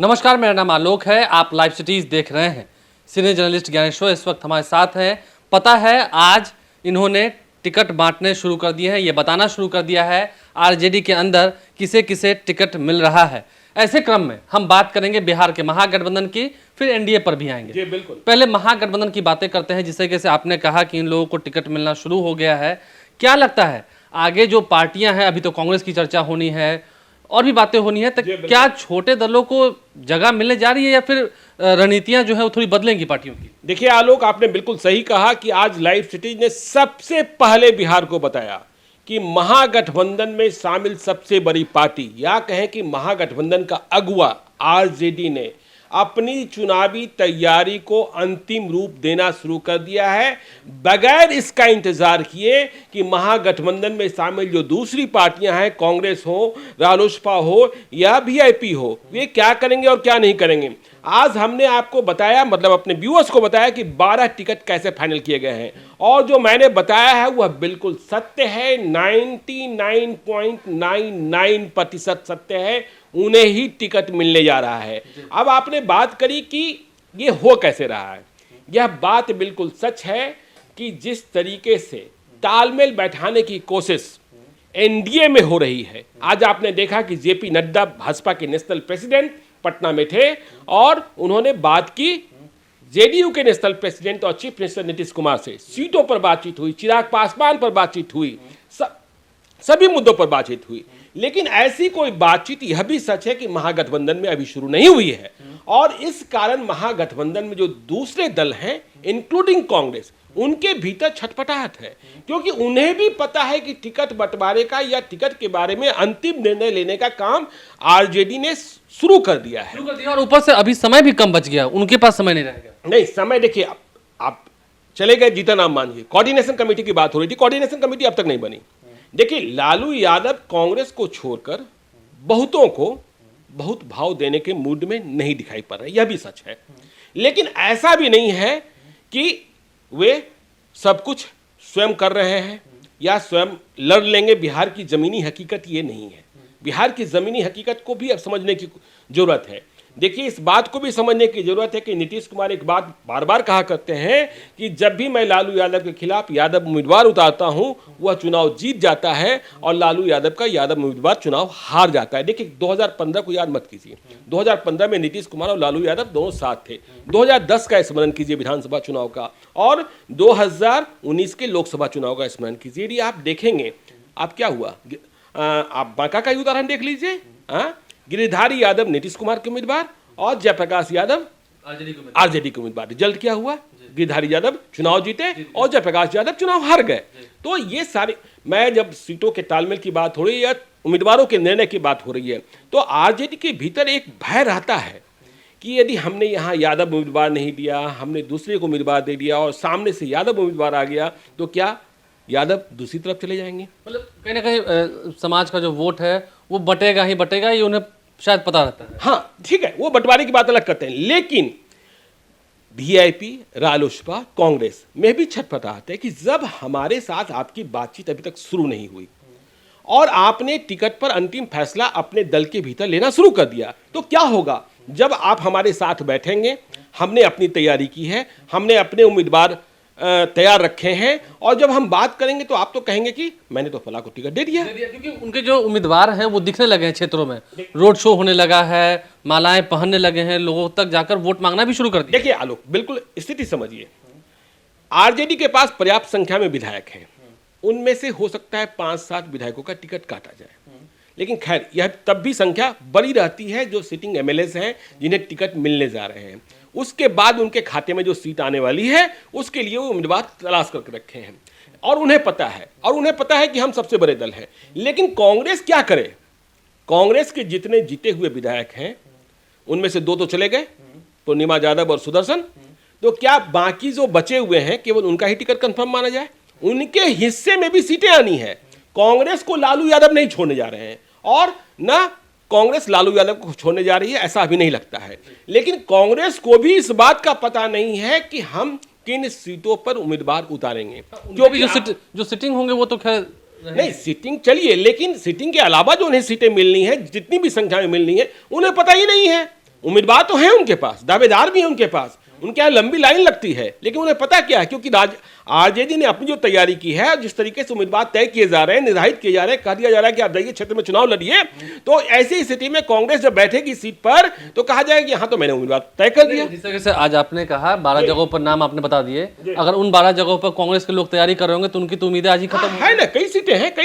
नमस्कार, मेरा नाम आलोक है। आप लाइव सिटीज देख रहे हैं। सीनियर जर्नलिस्ट ज्ञानेश्वर इस वक्त हमारे साथ हैं। पता है आज इन्होंने टिकट बांटने शुरू कर दिए हैं, ये बताना शुरू कर दिया है आरजेडी के अंदर किसे किसे टिकट मिल रहा है। ऐसे क्रम में हम बात करेंगे बिहार के महागठबंधन की, फिर एनडीए पर भी आएंगे। जी बिल्कुल। पहले महागठबंधन की बातें करते हैं, जिससे कैसे आपने कहा कि इन लोगों को टिकट मिलना शुरू हो गया है। क्या लगता है आगे जो पार्टियां हैं, अभी तो कांग्रेस की चर्चा होनी है और भी बातें होनी है, तो क्या छोटे दलों को जगह मिलने जा रही है या फिर रणनीतियां जो है वो थोड़ी बदलेंगी पार्टियों की? देखिए आलोक, आपने बिल्कुल सही कहा कि आज लाइव सिटीज ने सबसे पहले बिहार को बताया कि महागठबंधन में शामिल सबसे बड़ी पार्टी या कहें कि महागठबंधन का अगुवा आरजेडी ने अपनी चुनावी तैयारी को अंतिम रूप देना शुरू कर दिया है, बगैर इसका इंतजार किए कि महागठबंधन में शामिल जो दूसरी पार्टियां हैं, कांग्रेस हो, रालोसपा हो या वीआईपी हो, वे क्या करेंगे और क्या नहीं करेंगे। आज हमने आपको बताया, मतलब अपने व्यूअर्स को बताया कि 12 टिकट कैसे फाइनल किए गए हैं, और जो मैंने बताया है वह बिल्कुल सत्य है। 99.99% सत्य है, उन्हें ही टिकट मिलने जा रहा है। अब आपने बात करी कि ये हो कैसे रहा है। यह बात बिल्कुल सच है कि जिस तरीके से तालमेल बैठाने की कोशिश एनडीए में हो रही है, आज आपने देखा कि जेपी नड्डा भाजपा के नेशनल प्रेसिडेंट पटना में थे और उन्होंने बात की जेडीयू के नेशनल प्रेसिडेंट और चीफ मिनिस्टर नीतीश कुमार से। सीटों पर बातचीत हुई, चिराग पासवान पर बातचीत हुई, सभी मुद्दों पर बातचीत हुई। लेकिन ऐसी कोई बातचीत, यह भी सच है कि महागठबंधन में अभी शुरू नहीं हुई है, और इस कारण महागठबंधन में जो दूसरे दल हैं इंक्लूडिंग कांग्रेस, उनके भीतर छटपटाहट है, क्योंकि उन्हें भी पता है कि टिकट बंटवारे का या टिकट के बारे में अंतिम निर्णय लेने का काम आरजेडी ने शुरू कर दिया है। और ऊपर से अभी समय भी कम बच गया, उनके पास समय नहीं रहेगा। नहीं, समय देखिए, आप चले गए जीतन राम मांझी, कोऑर्डिनेशन कमेटी की बात हो रही थी, कोऑर्डिनेशन कमेटी अब तक नहीं बनी। देखिए, लालू यादव कांग्रेस को छोड़कर बहुतों को बहुत भाव देने के मूड में नहीं दिखाई पड़ रहे, यह भी सच है। लेकिन ऐसा भी नहीं है कि वे सब कुछ स्वयं कर रहे हैं या स्वयं लड़ लेंगे। बिहार की जमीनी हकीकत ये नहीं है। बिहार की जमीनी हकीकत को भी अब समझने की जरूरत है। देखिए, इस बात को भी समझने की जरूरत है कि नीतीश कुमार एक बात बार बार कहा करते हैं कि जब भी मैं लालू यादव के खिलाफ यादव उम्मीदवार उतारता हूं, वह चुनाव जीत जाता है और लालू यादव का यादव उम्मीदवार चुनाव हार जाता है। देखिए, 2015 को याद मत कीजिए, 2015 में नीतीश कुमार और लालू यादव दोनों साथ थे। 2010 का स्मरण कीजिए विधानसभा चुनाव का, और 2019 के लोकसभा चुनाव का स्मरण कीजिए। यदि आप देखेंगे, आप क्या हुआ, आप बांका का उदाहरण देख लीजिए। गिरिधारी यादव नीतीश कुमार के उम्मीदवार और जयप्रकाश यादव आरजेडी के उम्मीदवार। रिजल्ट क्या हुआ? गिरिधारी यादव चुनाव जीते और जयप्रकाश यादव चुनाव हार गए। तो ये सारे, मैं जब सीटों के तालमेल की बात हो रही है या उम्मीदवारों के निर्णय की बात हो रही है, तो आरजेडी के भीतर एक भय रहता है कि यदि हमने यहाँ यादव उम्मीदवार नहीं दिया, हमने दूसरे को उम्मीदवार दे दिया और सामने से यादव उम्मीदवार आ गया, तो क्या यादव दूसरी तरफ चले जाएंगे? मतलब कहीं ना कहीं समाज का जो वोट है वो बटेगा ही बटेगा, ये उन्हें शायद पता रहता है। हाँ ठीक है, वो बंटवारे की बात अलग करते हैं, लेकिन वीआईपी, रालोसपा, कांग्रेस में भी छटपटाहट है कि जब हमारे साथ आपकी बातचीत अभी तक शुरू नहीं हुई और आपने टिकट पर अंतिम फैसला अपने दल के भीतर लेना शुरू कर दिया, तो क्या होगा जब आप हमारे साथ बैठेंगे? हमने अपनी तैयारी की है, हमने अपने उम्मीदवार तैयार रखे हैं, और जब हम बात करेंगे तो आप तो कहेंगे कि मैंने तो फला को टिकट दे दिया। क्योंकि उनके जो उम्मीदवार हैं वो दिखने लगे हैं, क्षेत्रों में रोड शो होने लगा है, मालाएं पहनने लगे हैं, लोगों तक जाकर वोट मांगना भी शुरू कर दिया। देखिए आलोक, बिल्कुल स्थिति समझिए। आरजेडी के पास पर्याप्त संख्या में विधायक हैं, उनमें से हो सकता है 5-7 विधायकों का टिकट काटा जाए, लेकिन खैर यह तब भी संख्या बड़ी रहती है जो सिटिंग एमएलएस हैं जिन्हें टिकट मिलने जा रहे हैं। उसके बाद उनके खाते में जो सीट आने वाली है उसके लिए वो उम्मीदवार तलाश करके रखे हैं, और उन्हें पता है कि हम सबसे बड़े दल हैं। लेकिन कांग्रेस क्या करे? कांग्रेस के जितने जीते हुए विधायक हैं उनमें से 2 तो चले गए, पूर्णिमा यादव और सुदर्शन। तो क्या बाकी जो बचे हुए हैं केवल उनका ही टिकट कंफर्म माना जाए? उनके हिस्से में भी सीटें आनी है। कांग्रेस को लालू यादव नहीं छोड़ने जा रहे हैं, और ना कांग्रेस लालू यादव को छोड़ने जा रही है, ऐसा अभी नहीं लगता है। लेकिन कांग्रेस को भी इस बात का पता नहीं है कि हम किन सीटों पर उम्मीदवार उतारेंगे, क्योंकि जो सिटिंग होंगे वो तो खैर नहीं, सिटिंग चलिए, लेकिन सिटिंग के अलावा जो उन्हें सीटें मिलनी है, जितनी भी संख्या में मिलनी है, उन्हें पता ही नहीं है। उम्मीदवार तो हैं उनके पास, दावेदार भी हैं उनके पास, उनके यहाँ लंबी लाइन लगती है, लेकिन उन्हें पता क्या है, क्योंकि आरजेडी ने अपनी जो तैयारी की है, जिस तरीके से उम्मीदवार तय किए जा रहे हैं, निर्धारित किए जा रहे हैं, कह दिया जा रहा है कि आप जाइए क्षेत्र में चुनाव लड़िए, तो ऐसी स्थिति में कांग्रेस जब बैठेगी सीट पर तो कहा जाएगा कि यहाँ तो मैंने उम्मीदवार तय कर दिया। जिस तरीके से आज आपने कहा 12 जगहों पर नाम आपने बता दिए, अगर उन 12 जगहों पर कांग्रेस के लोग तैयारी कर रहे होंगे तो उनकी तो उम्मीदें आज ही खत्म है ना, कई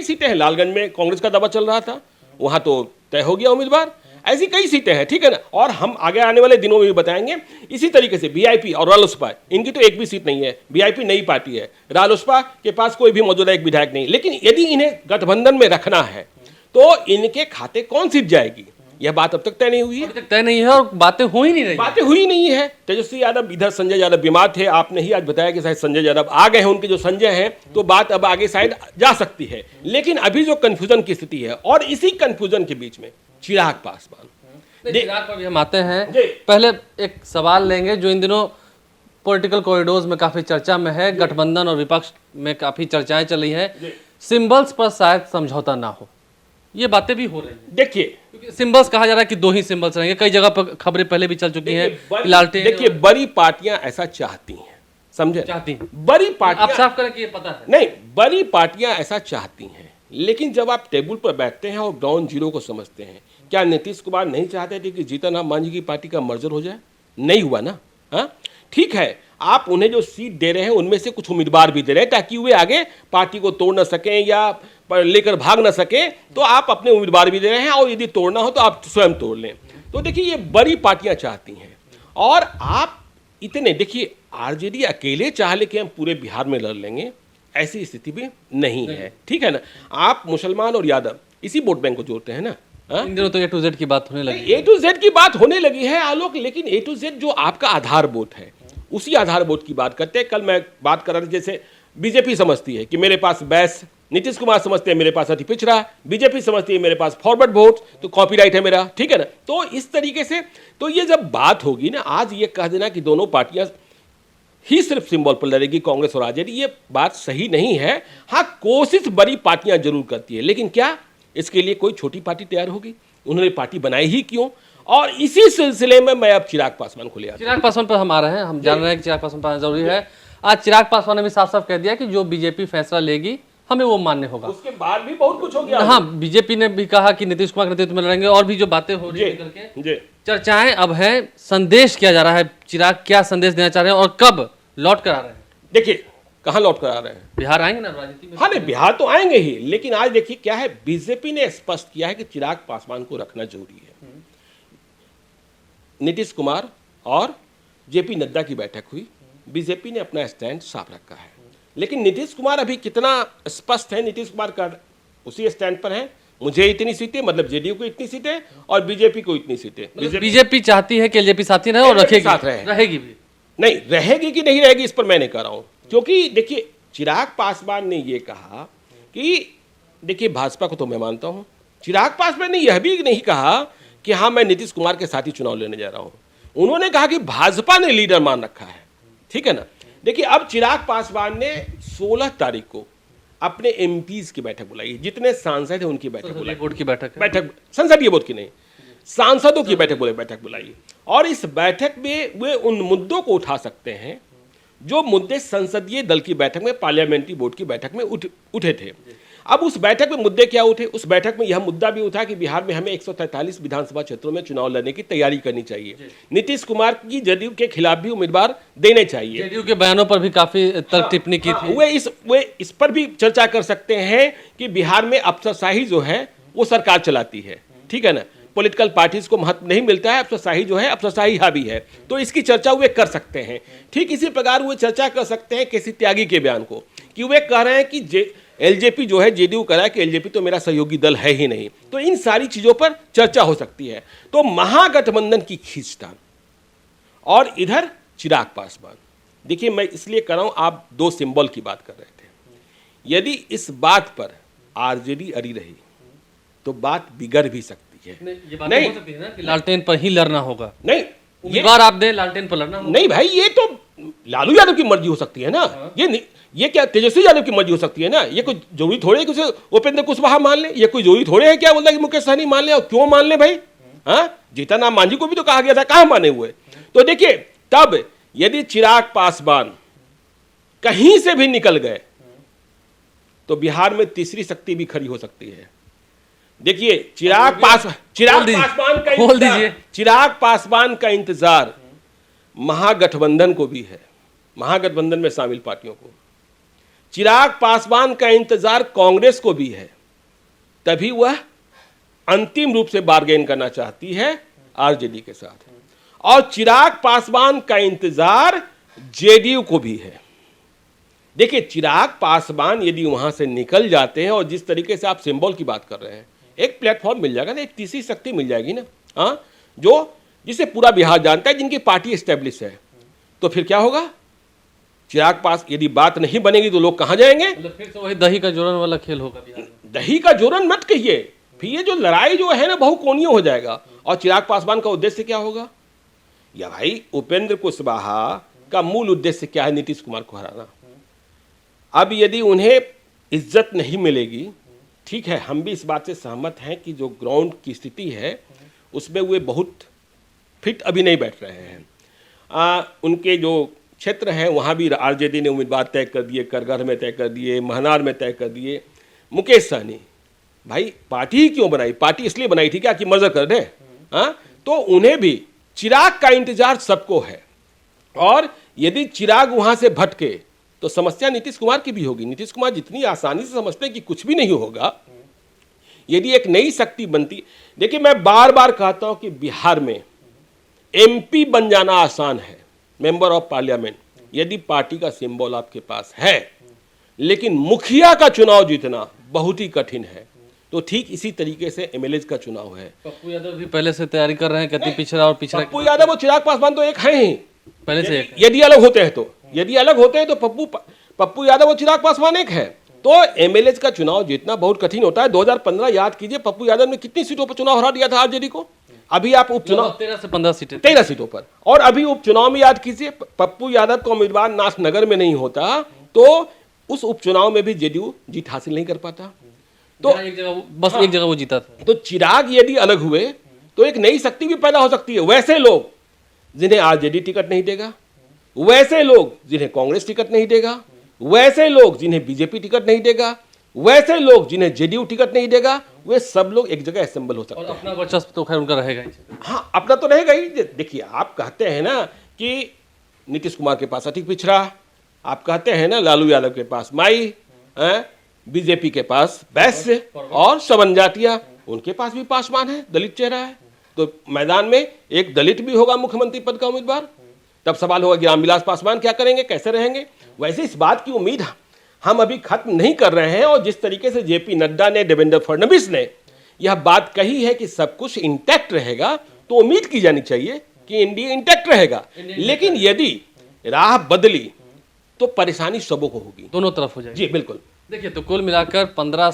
सीटें हैं। लालगंज में कांग्रेस का दावा चल रहा था, वहां तो तय हो गया उम्मीदवार। ऐसी कई सीटें हैं, ठीक है ना, और हम आगे आने वाले दिनों में भी बताएंगे। इसी तरीके से बीआईपी और रालोसपा, इनकी तो एक भी सीट नहीं है। बीआईपी नई पार्टी है, रालोसपा के पास कोई भी मौजूदा एक विधायक नहीं, लेकिन यदि इन्हें गठबंधन में रखना है तो इनके खाते कौन सीट जाएगी, यह बात अब तक तय नहीं हुई है। अभी तक तय नहीं है और बातें हो ही नहीं रही। बातें हुई नहीं है। तेजस्वी यादव इधर, संजय यादव बीमार थे, आपने ही आज बताया कि शायद संजय यादव आ गए हैं, उनके जो संजय हैं, तो बात अब आगे शायद जा सकती है। लेकिन अभी जो कंफ्यूजन की स्थिति है, और इसी कंफ्यूजन के बीच में चिराग पासवान, चिराग पर भी हम आते हैं। पहले एक सवाल लेंगे जो इन दिनों पॉलिटिकल कॉरिडोर्स में काफी चर्चा में है, गठबंधन और विपक्ष में काफी चर्चाएं चली हैं, सिंबल्स पर शायद समझौता ना हो, ये बातें भी हो रही हैं। देखिए, क्योंकि सिंबल्स कहा जा रहा है कि 2 ही सिंबल्स रहेंगे, कई जगह पर खबरें पहले भी चल चुकी हैं। लालटेन, देखिए, बड़ी पार्टियां ऐसा चाहती हैं, समझे, चाहती हैं। बड़ी पार्टियां, आप साफ करें कि ये पता है। नहीं, बड़ी पार्टियां ऐसा चाहती हैं, लेकिन जब आप टेबल पर बैठते हैं और ग्राउंड जीरो को समझते हैं, क्या नीतीश कुमार नहीं चाहते थे कि जीतन राम मांझी की पार्टी का मर्जर हो जाए? नहीं हुआ ना। हाँ, ठीक है, आप उन्हें जो सीट दे रहे हैं उनमें से कुछ उम्मीदवार भी दे रहे हैं ताकि वे आगे पार्टी को तोड़ न सकें या लेकर भाग न सके, तो आप अपने उम्मीदवार भी दे रहे हैं, और यदि तोड़ना हो तो आप स्वयं तोड़ लें। तो देखिए, ये बड़ी पार्टियां चाहती हैं, और आप इतने, देखिए, आरजेडी अकेले चाह ले कि हम पूरे बिहार में लड़ लेंगे, ऐसी स्थिति भी नहीं है, ठीक है ना। आप मुसलमान और यादव इसी वोट बैंक को जोड़ते हैं ना। इन दिनों तो A to Z की बात होने लगी, A to Z की बात होने लगी है आलोक, लेकिन A to Z जो आपका आधार वोट है, उसी आधार वोट की बात करते हैं। कल मैं बात कर रहा था, जैसे बीजेपी समझती है कि मेरे पास बैस, नीतीश कुमार समझते हैं मेरे पास अति पिछड़ा, बीजेपी समझती है मेरे पास फॉरवर्ड वोट, तो कॉपीराइट है मेरा, ठीक है ना। तो इस तरीके से, तो ये जब बात होगी ना, आज ये कह देना कि दोनों पार्टियां ही सिर्फ सिंबल पर लड़ेगी, कांग्रेस और आरजेडी, ये बात सही नहीं है। हाँ, कोशिश बड़ी पार्टियां जरूर करती है, लेकिन क्या इसके लिए कोई छोटी पार्टी तैयार होगी? उन्होंने पार्टी बनाई ही क्यों? और इसी सिलसिले में मैं अब चिराग पासवान को ले आता हूं। चिराग पासवान पर हम आ रहे हैं, हम जान रहे हैं कि चिराग पासवान पर आना जरूरी है। आज चिराग पासवान ने भी साफ साफ कह दिया कि जो बीजेपी फैसला लेगी हमें वो मान्य होगा। उसके बाद भी बहुत कुछ हो गया। हाँ, बीजेपी ने भी कहा कि नीतीश कुमार के नेतृत्व में लड़ेंगे, और भी जो बातें हो रही है, चर्चाएं अब है। संदेश किया जा रहा है, चिराग क्या संदेश देना चाह रहे हैं और कब लौट कर आ रहे हैं? देखिए, कहाँ लौट कर आ रहे हैं? बिहार आएंगे ना राजनीति में? हाँ, नहीं, बिहार तो आएंगे ही, लेकिन आज देखिए क्या है, बीजेपी ने स्पष्ट किया है कि चिराग पासवान को रखना जरूरी है। नीतीश कुमार और जेपी नड्डा की बैठक हुई, बीजेपी ने अपना स्टैंड साफ रखा है, लेकिन नीतीश कुमार अभी कितना स्पष्ट है? नीतीश कुमार का उसी स्टैंड पर है, मुझे इतनी सीटें, मतलब जेडीयू को इतनी सीटें और बीजेपी को इतनी सीटें। बीजेपी चाहती है कि एलजेपी साथी रहे और रहेगी भी। नहीं, रहेगी कि नहीं रहेगी इस पर मैं नहीं कह रहा हूं, क्योंकि देखिए, चिराग पासवान ने यह कहा कि, देखिए, भाजपा को तो मैं मानता हूं, चिराग पासवान ने यह भी नहीं कहा कि हाँ मैं नीतीश कुमार के साथ ही चुनाव लड़ने जा रहा हूं। उन्होंने कहा कि भाजपा ने लीडर मान रखा है, ठीक है ना। देखिए, अब चिराग पासवान ने 16 तारीख को अपने एमपीज की बैठक बुलाई, जितने सांसद हैं उनकी बैठक बुलाई, बोर्ड की बैठक संसदीय बोर्ड की नहीं, सांसदों की बैठक बुलाई, और इस बैठक में वे उन मुद्दों को उठा सकते हैं जो मुद्दे संसदीय दल की बैठक में, पार्लियामेंट्री बोर्ड की बैठक में उठे थे। अब उस बैठक में मुद्दे क्या उठे? उस बैठक में यह मुद्दा भी उठा कि बिहार में हमें 143 विधानसभा क्षेत्रों में चुनाव लड़ने की तैयारी करनी चाहिए, नीतीश कुमार की जदयू के खिलाफ भी उम्मीदवार देने चाहिए। जदयू के बयानों पर भी काफी तर्क टिप्पणी की थी। वे इस पर भी चर्चा कर सकते हैं कि बिहार में अफसरशाही जो है वो सरकार चलाती है, ठीक है ना, पॉलिटिकल पार्टीज को महत्व नहीं मिलता है, अफसरशाही जो है अफसरशाही हावी है, तो इसकी चर्चा वे कर सकते हैं। ठीक इसी प्रकार वे चर्चा कर सकते हैं केसी त्यागी के बयान को, कि वे कह रहे हैं कि एलजेपी जो है, जेडीयू कह रहा है कि एलजेपी तो मेरा सहयोगी दल है ही नहीं। तो इन सारी चीजों पर चर्चा हो सकती है। तो महागठबंधन की खींचतान और इधर चिराग पासवान, देखिए मैं इसलिए कर रहा हूं, आप 2 सिंबल की बात कर रहे थे, यदि इस बात पर आरजेडी अड़ी रही तो बात बिगड़ भी सकती है। ये बात नहीं हो सकती है ना कि लालटेन पर ही लड़ना होगा। नहीं, उम्मीदवार आप दे, लालटेन पर लड़ना होगा। नहीं भाई, ये तो लालू यादव की मर्जी हो सकती है ना। ये क्या तेजस्वी यादव की मर्जी हो सकती है ना। ये कोई जरूरी थोड़े है कि उसे उपेंद्र कुशवाहा मान ले, ये कोई जरूरी थोड़े है क्या बोलता है कि मुकेश सहनी मान ले, और क्यों मान ले भाई? हाँ, जीतन राम मांझी को भी तो कहा गया था, कहां माने हुए। तो देखिए, तब यदि चिराग पासवान कहीं से भी निकल गए तो बिहार में तीसरी शक्ति भी खड़ी हो सकती है। देखिए, चिराग पासवान का इंतजार महागठबंधन को भी है, महागठबंधन में शामिल पार्टियों को। चिराग पासवान का इंतजार कांग्रेस को भी है, तभी वह अंतिम रूप से बार्गेन करना चाहती है आरजेडी के साथ। और चिराग पासवान का इंतजार जेडीयू को भी है। देखिए, चिराग पासवान यदि वहां से निकल जाते हैं, और जिस तरीके से आप सिंबल की बात कर रहे हैं, एक प्लेटफॉर्म मिल जाएगा ना, एक तीसरी शक्ति मिल जाएगी ना, हाँ, जो जिसे पूरा बिहार जानता है, जिनकी पार्टी एस्टेब्लिश है, तो फिर क्या होगा? चिराग पास यदि बात नहीं बनेगी तो लोग कहां जाएंगे? फिर तो वही दही का जोरन वाला खेल होगा बिहार में। दही का जोरन मत कहिए, फिर ये जो लड़ाई जो है ना बहुकोणीय हो जाएगा। और चिराग पासवान का उद्देश्य क्या होगा? या भाई, उपेंद्र कुशवाहा का मूल उद्देश्य क्या है? नीतीश कुमार को हराना। अब यदि उन्हें इज्जत नहीं मिलेगी, ठीक है, हम भी इस बात से सहमत हैं कि जो ग्राउंड की स्थिति है उसमें वे बहुत फिट अभी नहीं बैठ रहे हैं। उनके जो क्षेत्र हैं वहाँ भी आरजेडी ने उम्मीदवार तय कर दिए, करगढ़ में तय कर दिए, महनार में तय कर दिए। मुकेश सहनी, भाई पार्टी ही क्यों बनाई? पार्टी इसलिए बनाई थी क्या कि मर्जर कर दें? हाँ, तो उन्हें भी चिराग का इंतजार सबको है। और यदि चिराग वहाँ से भटके तो समस्या नीतीश कुमार की भी होगी। नीतीश कुमार जितनी आसानी से समझते हैं कि कुछ भी नहीं होगा, यदि एक नई शक्ति बनती। देखिए, मैं बार बार कहता हूं कि बिहार में एमपी बन जाना आसान है, मेंबर ऑफ पार्लियामेंट, यदि पार्टी का सिंबल आपके पास है, लेकिन मुखिया का चुनाव जीतना बहुत ही कठिन है। तो ठीक इसी तरीके से एमएलए का चुनाव है। पप्पू यादव भी पहले से तैयारी कर रहे हैं, कहते पिछड़ा और पिछड़ा। पप्पू यादव और चिराग पासवान तो एक है ही पहले से एक। यदि अलग होते हैं तो, यदि अलग होते हैं तो पप्पू यादव और चिराग पासवान एक है। तो एमएलए का चुनाव जीतना बहुत कठिन होता है। 2015 याद कीजिए, पप्पू यादव ने कितनी सीटों पर चुनाव हरा दिया था आरजेडी को। अभी आप उपचुनाव 13 से 15 सीटें, 13 सीटों पर। और अभी उपचुनाव में याद कीजिए, पप्पू यादव का उम्मीदवार नाथनगर में नहीं होता तो उस उपचुनाव में भी जेडीयू जीत हासिल नहीं कर पाता। तो एक जगह बस एक जगह वो जीता था। तो चिराग यदि अलग हुए तो एक नई शक्ति भी पैदा हो सकती है। वैसे लोग जिन्हें आरजेडी टिकट नहीं देगा, वैसे लोग जिन्हें कांग्रेस टिकट नहीं देगा, वैसे लोग जिन्हें बीजेपी टिकट नहीं देगा, वैसे लोग जिन्हें जेडीयू टिकट नहीं देगा, वे सब लोग एक जगह असेंबल हो सकते हैं। और अपना वर्चस्व तो खैर उनका रहेगा ही। हाँ, अपना तो रहेगा ही। देखिए, आप कहते हैं ना कि नीतीश कुमार के पास अधिक पिछड़ा, आप कहते हैं ना लालू यादव के पास माई, बीजेपी के पास वैश्य और सवन जातिया, उनके पास भी पासवान है, दलित चेहरा है। तो मैदान में एक दलित भी होगा मुख्यमंत्री पद का उम्मीदवार। तब सवाल होगा कि रामविलास पासवान क्या करेंगे, कैसे रहेंगे। वैसे इस बात की उम्मीद हम अभी खत्म नहीं कर रहे हैं। और जिस तरीके से जेपी नड्डा ने, देवेंद्र फडणवीस ने यह बात कही है कि सब कुछ इंटैक्ट रहेगा, तो उम्मीद की जानी चाहिए कि इंडिया इंटैक्ट रहेगा। लेकिन यदि राह बदली तो परेशानी सबों को होगी, दोनों तरफ हो जाएगी। जी बिल्कुल। देखिए, तो कुल मिलाकर 15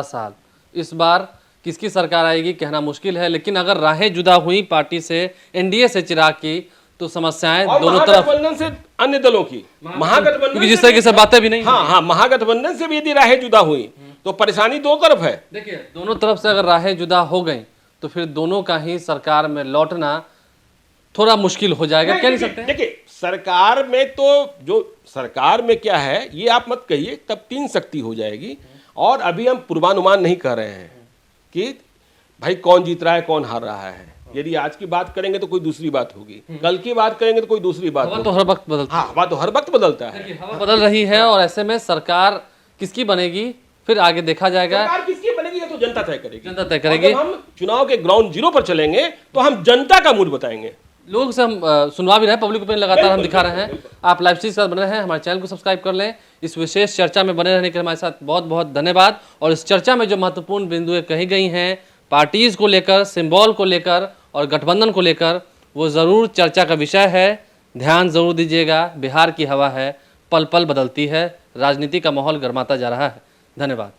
साल इस बार किसकी सरकार आएगी कहना मुश्किल है। लेकिन अगर राहें जुदा हुई पार्टी से, एनडीए से चिराग की, तो समस्याएं दोनों तरफ, महागठबंधन से अन्य दलों की, महागठबंधन क्योंकि जिस तरीके से बातें भी नहीं। हाँ, महागठबंधन से भी यदि राहें जुदा हुई तो परेशानी दो तरफ है। देखिए, दोनों तरफ से अगर राहें जुदा हो गई तो फिर दोनों का ही सरकार में लौटना थोड़ा मुश्किल हो जाएगा। कह नहीं सकते। देखिए, सरकार में तो जो सरकार में क्या है ये आप मत कहिए, तब 3 शक्ति हो जाएगी। और अभी हम पूर्वानुमान नहीं कर रहे हैं कि भाई कौन जीत रहा है, कौन हार रहा है। यदि आज की बात करेंगे तो कोई दूसरी बात होगी, कल की बात करेंगे तो कोई दूसरी बात होगी। तो हर वक्त बदलता हाँ, हवा तो हर वक्त बदलता है। हवा बदल रही है और ऐसे में सरकार किसकी बनेगी फिर आगे देखा जाएगा। सरकार किसकी बनेगी ये तो जनता तय करेगी। जनता तय करेगी। जब हम चुनाव के ग्राउंड जीरो पर चलेंगे तो हम जनता का मूड बताएंगे। लोग से हम सुनवा भी रहे हैं, पब्लिक ओपिनियन लगातार हम दिखा रहे हैं। आप लाइव स्ट्रीम के साथ बने रहे हैं, हमारे चैनल को सब्सक्राइब कर लें। इस विशेष चर्चा में बने रहने के लिए हमारे साथ बहुत बहुत धन्यवाद। और इस चर्चा में जो महत्वपूर्ण बिंदुएं कही गई हैं पार्टीज को लेकर, सिंबल को लेकर और गठबंधन को लेकर, वो ज़रूर चर्चा का विषय है। ध्यान ज़रूर दीजिएगा। बिहार की हवा है, पल पल बदलती है, राजनीति का माहौल गर्माता जा रहा है। धन्यवाद।